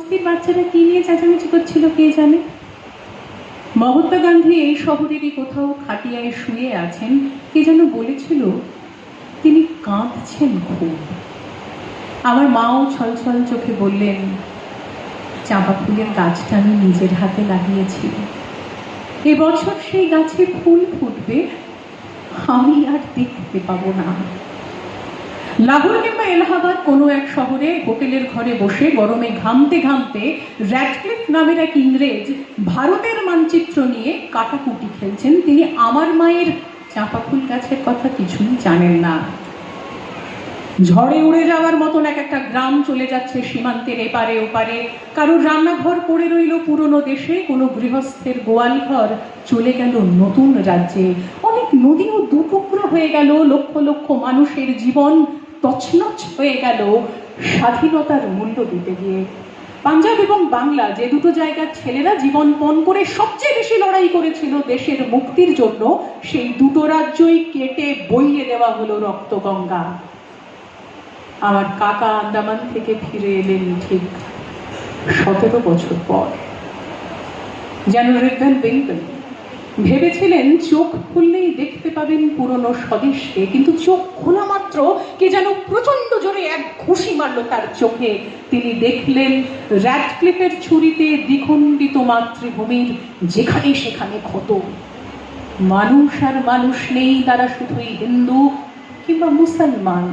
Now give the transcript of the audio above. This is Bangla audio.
বস্তির বাচ্চারা কি নিয়ে চেঁচামেচি করছিল কে জানে। মহাত্মা গান্ধী এই শহরেরই কোথাও খাটিয়ায় শুয়ে আছেন, কে যেন বলেছিল তিনি কাঁদছেন খুব। আমার মাও ছলছল চোখে বললেন, চাঁপা ফুলের গাছটা আমি নিজের হাতে লাগিয়েছি, এবছর সেই গাছে ফুল ফুটবে, আমি আর দেখতে পাবো না। লাহোর কিংবা এলাহাবাদ কোনো এক শহরে হোটেলের ঘরে বসে গরমে ঘামতে ঘামতে র্যাডক্লিফ নামের এক ইংরেজ ভারতের মানচিত্র নিয়ে কাটাকুটি খেলছেন। তিনি আমার মায়ের চাঁপা ফুল গাছের কথা কিছুই জানেন না। ঝড়ে উড়ে যাওয়ার মতন এক একটা গ্রাম চলে যাচ্ছে সীমান্তের এপারে ওপারে। কারোর রান্নাঘর পড়ে রইল পুরনো দেশে, কোনো গৃহস্থের গোয়াল ঘর চলে গেল নতুন রাজ্যে। অনেক নদীও দুটুকরো হয়ে গেল, লক্ষ লক্ষ মানুষের জীবন তছনছ হয়ে গেল স্বাধীনতার মূল্য দিতে গিয়ে। পাঞ্জাব এবং বাংলা, যে দুটো জায়গার ছেলেরা জীবন পণ করে সবচেয়ে বেশি লড়াই করেছিল দেশের মুক্তির জন্য, সেই দুটো রাজ্যই কেটে বইয়ে দেওয়া হলো রক্তগঙ্গা। আমার কাকা আন্দামান থেকে ফিরে এলেন ঠিক 17 বছর পর। যেন রেভেন বেঙ্গল ভেবেছিলেন চোখ খুললেই দেখতে পাবেন পুরনো স্বদেশকে, কিন্তু চোখ খোলা মাত্র কে যেন প্রচন্ড জোরে এক ঘুষি মারল তার চোখে। তিনি দেখলেন র্যাডক্লিফের ছুরিতে দ্বিখণ্ডিত মাতৃভূমির যেখানে সেখানে ক্ষত। মানুষ আর মানুষ নেই, তারা শুধুই হিন্দু কিংবা মুসলমান।